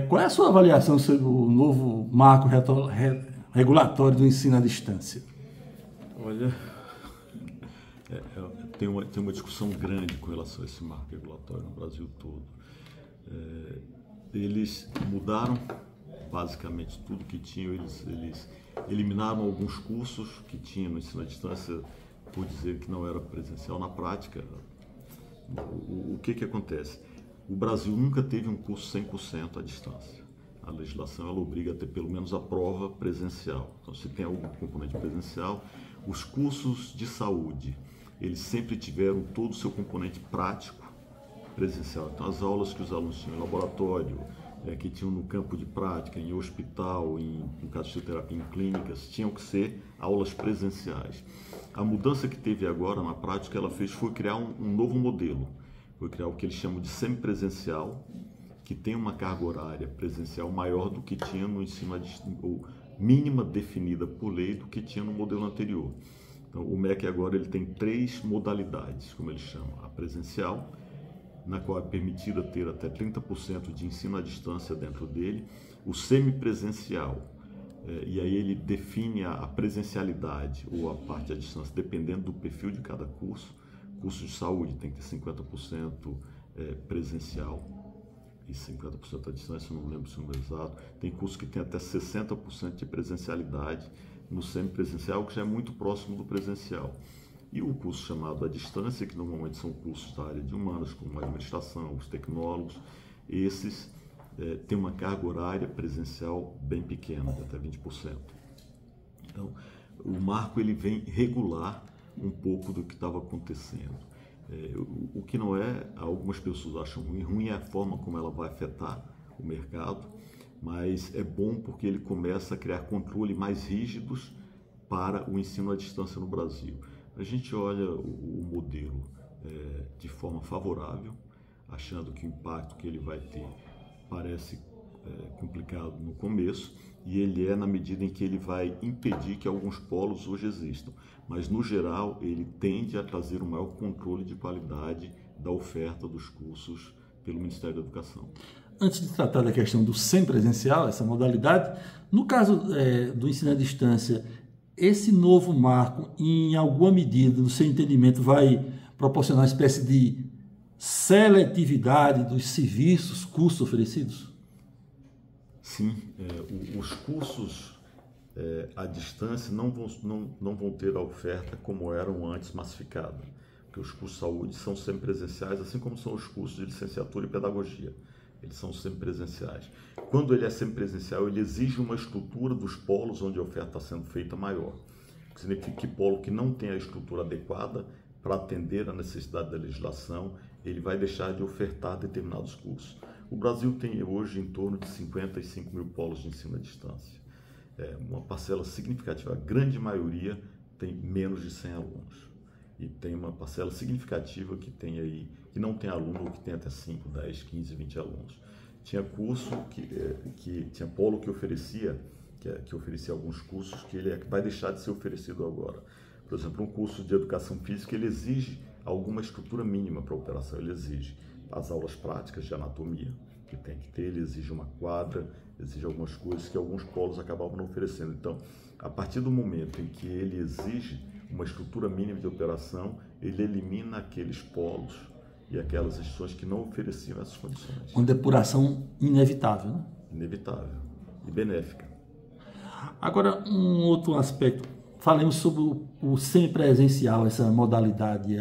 Qual é a sua avaliação sobre o novo marco regulatório do ensino à distância? Olha, tem uma discussão grande com relação a esse marco regulatório no Brasil todo. Eles mudaram basicamente tudo que tinham, eles eliminaram alguns cursos que tinham no ensino à distância por dizer que não era presencial. Na prática, o que acontece? O Brasil nunca teve um curso 100% à distância. A legislação ela obriga a ter pelo menos a prova presencial. Então, se tem algum componente presencial, os cursos de saúde, eles sempre tiveram todo o seu componente prático presencial. Então, as aulas que os alunos tinham em laboratório, que tinham no campo de prática, em hospital, no caso de fisioterapia, em clínicas, tinham que ser aulas presenciais. A mudança que teve agora na prática, ela foi criar um novo modelo. Foi criar o que eles chamam de semipresencial, que tem uma carga horária presencial maior do que tinha no ensino ou mínima definida por lei do que tinha no modelo anterior. Então, o MEC agora ele tem 3 modalidades, como eles chamam: a presencial, na qual é permitida ter até 30% de ensino à distância dentro dele; o semipresencial, e aí ele define a presencialidade ou a parte à distância dependendo do perfil de cada curso. Curso de saúde tem que ter 50% presencial e 50% à distância, não lembro se é o número exato. Tem curso que tem até 60% de presencialidade no semipresencial, que já é muito próximo do presencial. E o curso chamado à distância, que normalmente são cursos da área de humanas, como a administração, os tecnólogos, esses têm uma carga horária presencial bem pequena, de até 20%. Então, o marco ele vem regular um pouco do que estava acontecendo. O que não é, algumas pessoas acham ruim é a forma como ela vai afetar o mercado, mas é bom porque ele começa a criar controles mais rígidos para o ensino à distância no Brasil. A gente olha o modelo de forma favorável, achando que o impacto que ele vai ter parece complicado no começo, e ele na medida em que ele vai impedir que alguns polos hoje existam. Mas, no geral, ele tende a trazer um maior controle de qualidade da oferta dos cursos pelo Ministério da Educação. Antes de tratar da questão do semipresencial, essa modalidade, no caso do ensino à distância, esse novo marco, em alguma medida, no seu entendimento, vai proporcionar uma espécie de seletividade dos serviços, cursos oferecidos? Sim, os cursos à distância não vão ter a oferta como eram antes massificada, porque os cursos de saúde são semipresenciais, assim como são os cursos de licenciatura e pedagogia. Eles são semipresenciais. Quando ele é semipresencial, ele exige uma estrutura dos polos onde a oferta está sendo feita maior. O que significa que polo que não tem a estrutura adequada para atender a necessidade da legislação, ele vai deixar de ofertar determinados cursos. O Brasil tem hoje em torno de 55 mil polos de ensino à distância. Uma parcela significativa, a grande maioria tem menos de 100 alunos. E tem uma parcela significativa que não tem aluno ou que tem até 5, 10, 15, 20 alunos. Tinha curso tinha polo que oferecia alguns cursos que ele vai deixar de ser oferecido agora. Por exemplo, um curso de educação física, ele exige alguma estrutura mínima para a operação. Ele exige as aulas práticas de anatomia, que tem que ter, ele exige uma quadra, exige algumas coisas que alguns polos acabavam não oferecendo. Então, a partir do momento em que ele exige uma estrutura mínima de operação, ele elimina aqueles polos e aquelas instituições que não ofereciam essas condições. Uma depuração inevitável, né? Inevitável e benéfica. Agora, um outro aspecto. Falemos sobre o semipresencial, essa modalidade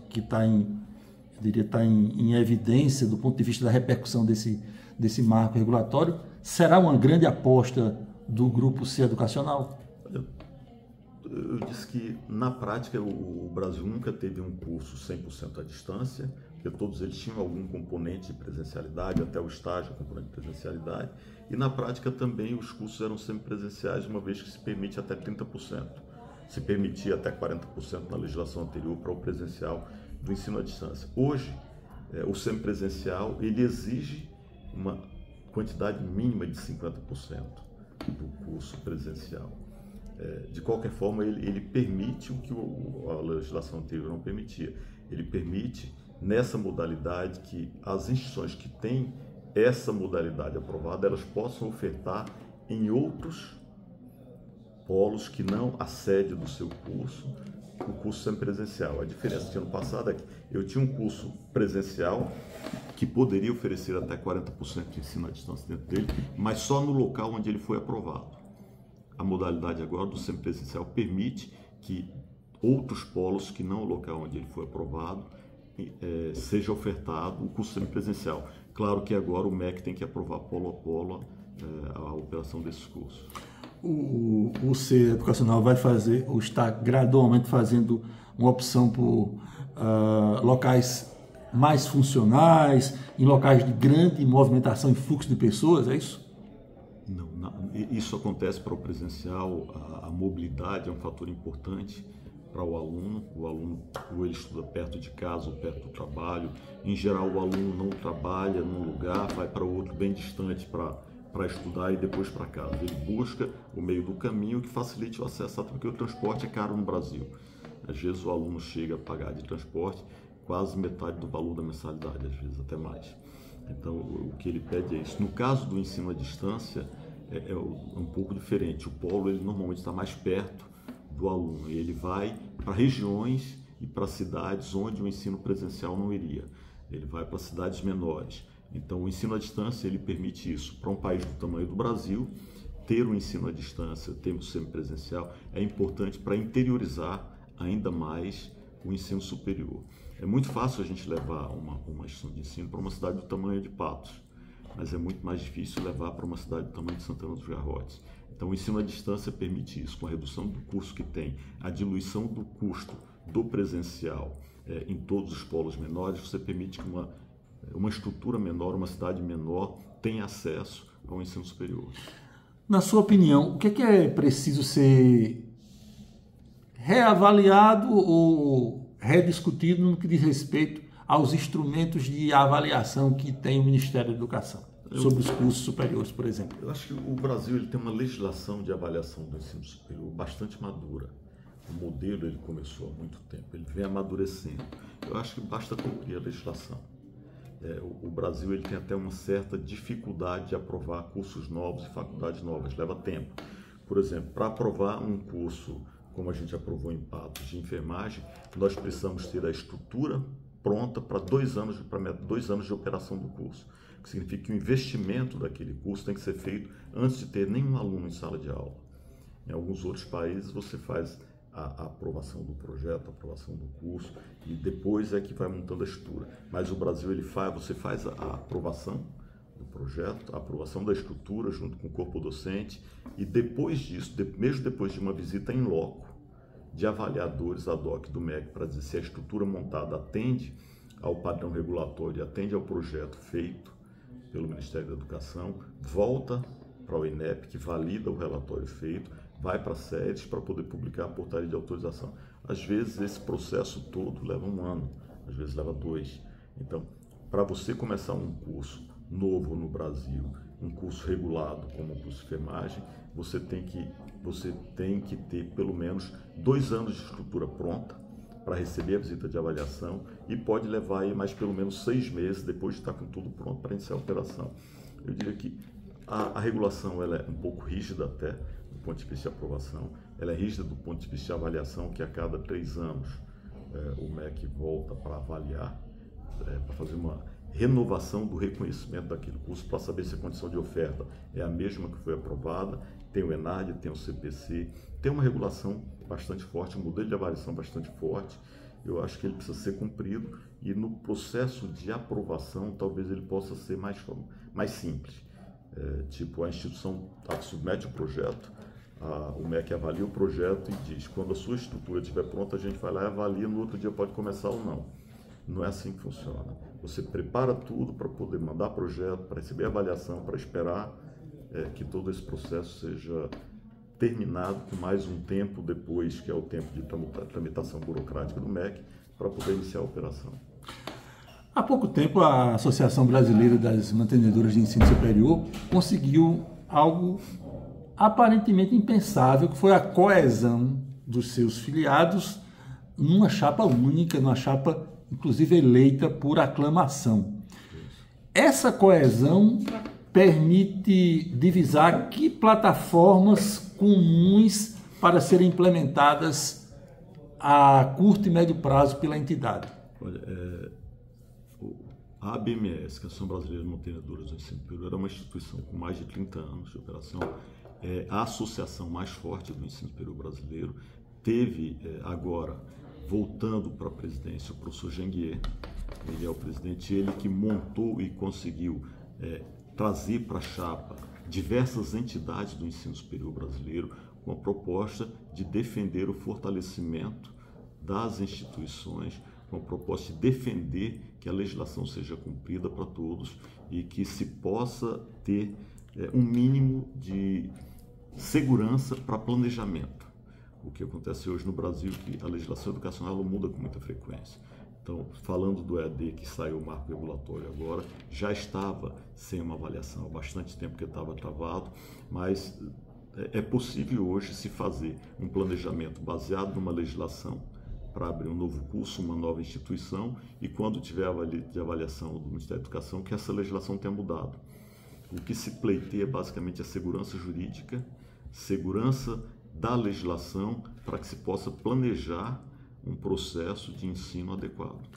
que está em evidência do ponto de vista da repercussão desse marco regulatório. Será uma grande aposta do Grupo C Educacional? Eu disse que, na prática, o Brasil nunca teve um curso 100% à distância, porque todos eles tinham algum componente de presencialidade, até o estágio, componente de presencialidade, e na prática também os cursos eram semipresenciais, uma vez que se permite até 30%. Se permitia até 40% na legislação anterior para o presencial do ensino à distância. Hoje, o semipresencial, ele exige uma quantidade mínima de 50% do curso presencial. De qualquer forma, ele permite o que a legislação anterior não permitia. Ele permite, nessa modalidade, que as instituições que têm essa modalidade aprovada, elas possam ofertar em outros polos que não a sede do seu curso, o curso semipresencial. A diferença de ano passado é que eu tinha um curso presencial que poderia oferecer até 40% de ensino à distância dentro dele, mas só no local onde ele foi aprovado. A modalidade agora do semipresencial permite que outros polos que não o local onde ele foi aprovado seja ofertado o curso semipresencial. Claro que agora o MEC tem que aprovar polo a polo a operação desses cursos. O ser educacional vai fazer, ou está gradualmente fazendo uma opção por locais mais funcionais, em locais de grande movimentação e fluxo de pessoas, é isso? Não, isso acontece para o presencial. A mobilidade é um fator importante para o aluno. O aluno, ou ele estuda perto de casa ou perto do trabalho. Em geral, o aluno não trabalha num lugar, vai para outro bem distante para estudar e depois para casa. Ele busca o meio do caminho que facilite o acesso, porque o transporte é caro no Brasil. Às vezes o aluno chega a pagar de transporte quase metade do valor da mensalidade, às vezes até mais. Então, o que ele pede é isso. No caso do ensino à distância, é um pouco diferente. O polo, ele normalmente está mais perto do aluno. E ele vai para regiões e para cidades onde o ensino presencial não iria. Ele vai para cidades menores. Então, o ensino à distância, ele permite isso. Para um país do tamanho do Brasil, ter o ensino à distância, ter o semipresencial, é importante para interiorizar ainda mais o ensino superior. É muito fácil a gente levar uma instituição de ensino para uma cidade do tamanho de Patos, mas é muito mais difícil levar para uma cidade do tamanho de Santana dos Garrotes. Então, o ensino à distância permite isso, com a redução do custo que tem, a diluição do custo do presencial em todos os polos menores, você permite que uma estrutura menor, uma cidade menor, tenha acesso ao ensino superior. Na sua opinião, o que é preciso ser reavaliado ou rediscutido no que diz respeito aos instrumentos de avaliação que tem o Ministério da Educação sobre os cursos superiores, por exemplo? Eu acho que o Brasil ele tem uma legislação de avaliação do ensino superior bastante madura. O modelo ele começou há muito tempo, ele vem amadurecendo. Eu acho que basta cumprir a legislação. O Brasil ele tem até uma certa dificuldade de aprovar cursos novos e faculdades novas, leva tempo. Por exemplo, para aprovar um curso como a gente aprovou em Patos de enfermagem, nós precisamos ter a estrutura pronta para 2 anos de operação do curso, o que significa que o investimento daquele curso tem que ser feito antes de ter nenhum aluno em sala de aula. Em alguns outros países você faz a aprovação do projeto, a aprovação do curso e depois é que vai montando a estrutura. Mas o Brasil você faz a aprovação do projeto, a aprovação da estrutura junto com o corpo docente e depois disso, mesmo depois de uma visita em loco de avaliadores ad hoc do MEC para dizer se a estrutura montada atende ao padrão regulatório, atende ao projeto feito pelo Ministério da Educação, volta para o INEP, que valida o relatório feito, vai para as sedes para poder publicar a portaria de autorização. Às vezes esse processo todo leva 1 ano, às vezes leva 2. Então, para você começar um curso novo no Brasil, um curso regulado como o curso de enfermagem, você tem que ter pelo menos 2 anos de estrutura pronta para receber a visita de avaliação e pode levar aí mais pelo menos 6 meses depois de estar com tudo pronto para iniciar a operação. Eu diria que a regulação ela é um pouco rígida até do ponto de vista de aprovação, ela é rígida do ponto de vista de avaliação, que a cada 3 anos o MEC volta para avaliar, para fazer uma renovação do reconhecimento daquele curso para saber se a condição de oferta é a mesma que foi aprovada. Tem o ENAD, tem o CPC, tem uma regulação bastante forte, um modelo de avaliação bastante forte. Eu acho que ele precisa ser cumprido e no processo de aprovação talvez ele possa ser mais simples. Tipo, a instituição submete o projeto, o MEC avalia o projeto e diz, quando a sua estrutura estiver pronta, a gente vai lá e avalia, no outro dia pode começar ou não. Não é assim que funciona. Você prepara tudo para poder mandar projeto, para receber avaliação, para esperar que todo esse processo seja terminado com mais um tempo depois, que é o tempo de tramitação burocrática do MEC, para poder iniciar a operação. Há pouco tempo, a Associação Brasileira das Mantenedoras de Ensino Superior conseguiu algo aparentemente impensável, que foi a coesão dos seus filiados numa chapa única, numa chapa inclusive eleita por aclamação. essa coesão permite divisar que plataformas comuns para serem implementadas a curto e médio prazo pela entidade? Olha, a ABMS, que é a Associação Brasileira de Mantenedoras do Ensino Superior, era uma instituição com mais de 30 anos de operação, a associação mais forte do ensino superior brasileiro. Teve agora, voltando para a presidência, o professor Janguier, ele é o presidente, ele que montou e conseguiu trazer para a chapa diversas entidades do ensino superior brasileiro com a proposta de defender o fortalecimento das instituições, com a proposta de defender que a legislação seja cumprida para todos e que se possa ter um mínimo de segurança para planejamento. O que acontece hoje no Brasil é que a legislação educacional ela muda com muita frequência. Então, falando do EAD, que saiu o marco regulatório agora, já estava sem uma avaliação há bastante tempo que estava travado, mas é possível hoje se fazer um planejamento baseado numa legislação para abrir um novo curso, uma nova instituição, e quando tiver a avaliação do Ministério da Educação, que essa legislação tenha mudado. O que se pleiteia basicamente é a segurança jurídica, segurança da legislação, para que se possa planejar um processo de ensino adequado.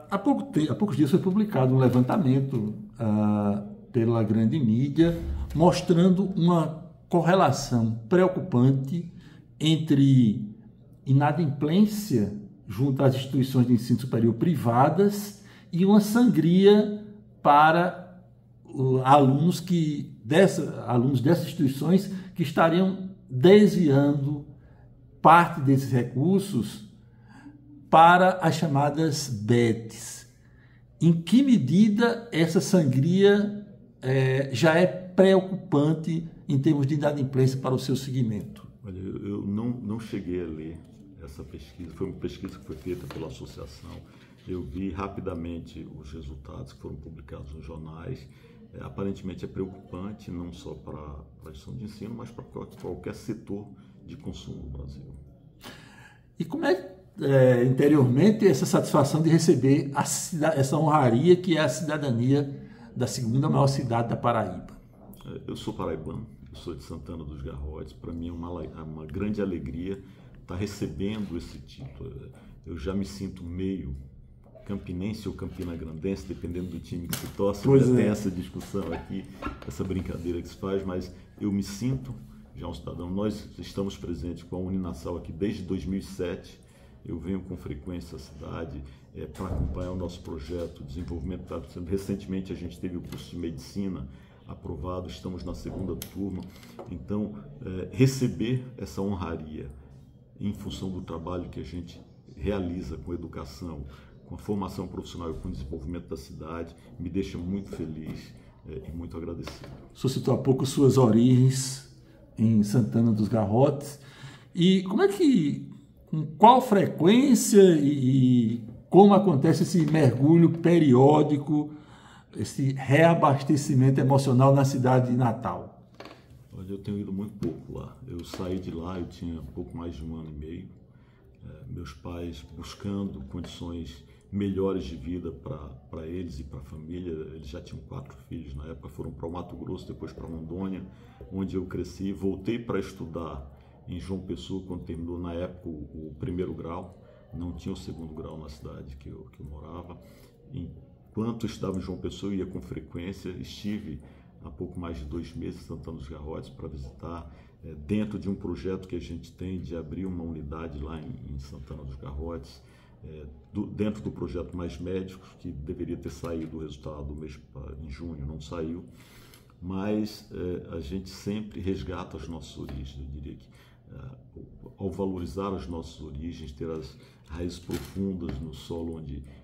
Há poucos dias foi publicado um levantamento pela grande mídia mostrando uma correlação preocupante entre inadimplência junto às instituições de ensino superior privadas e uma sangria para alunos dessas instituições que estariam desviando parte desses recursos para as chamadas BETs. Em que medida essa sangria já é preocupante em termos de inadimplência para o seu segmento? Olha, eu não cheguei a ler essa pesquisa, foi uma pesquisa que foi feita pela associação. Eu vi rapidamente os resultados que foram publicados nos jornais. Aparentemente é preocupante, não só para a gestão de ensino, mas para qualquer setor de consumo no Brasil. E como interiormente essa satisfação de receber essa honraria que é a cidadania da segunda maior cidade da Paraíba? Eu sou paraibano, eu sou de Santana dos Garrotes. Para mim é uma grande alegria estar recebendo esse título. Eu já me sinto meio campinense ou campinagrandense, dependendo do time que se torce. Tem essa discussão aqui, essa brincadeira que se faz, mas eu me sinto já um cidadão. Nós estamos presentes com a Uninasal aqui desde 2007. Eu venho com frequência à cidade para acompanhar o nosso projeto de desenvolvimento. Recentemente a gente teve o curso de medicina aprovado, estamos na segunda turma. Então, receber essa honraria em função do trabalho que a gente realiza com educação, com a formação profissional e com o desenvolvimento da cidade, me deixa muito feliz e muito agradecido. O senhor citou há pouco suas origens em Santana dos Garrotes. E com qual frequência e como acontece esse mergulho periódico, esse reabastecimento emocional na cidade de Natal? Olha, eu tenho ido muito pouco lá. Eu saí de lá, eu tinha pouco mais de 1 ano e meio. Meus pais buscando condições melhores de vida para eles e para a família. Eles já tinham 4 filhos na época, foram para o Mato Grosso, depois para Rondônia, onde eu cresci. Voltei para estudar em João Pessoa, quando terminou na época o 1º grau. Não tinha o 2º grau na cidade que eu morava. Enquanto eu estava em João Pessoa, eu ia com frequência. Estive há pouco mais de 2 meses em Santana dos Garrotes para visitar, dentro de um projeto que a gente tem de abrir uma unidade lá em Santana dos Garrotes, dentro do projeto Mais Médicos, que deveria ter saído o resultado do mês em junho, não saiu, mas a gente sempre resgata as nossas origens. Eu diria que ao valorizar as nossas origens, ter as raízes profundas no solo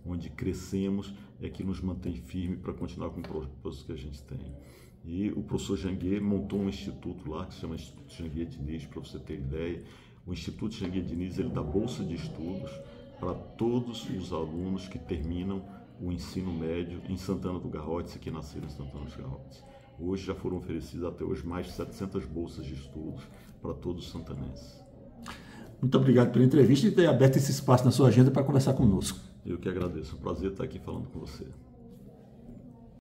onde crescemos, é que nos mantém firme para continuar com o propósito que a gente tem. E o professor Janguier montou um instituto lá, que se chama Instituto Janguier Diniz, para você ter ideia. O Instituto Janguier Diniz, ele dá bolsa de estudos para todos os alunos que terminam o ensino médio em Santana do Garrotes e que nasceram em Santana dos Garrotes. Hoje já foram oferecidas até hoje mais de 700 bolsas de estudos para todos os santanenses. Muito obrigado pela entrevista e ter aberto esse espaço na sua agenda para conversar conosco. Eu que agradeço. É um prazer estar aqui falando com você.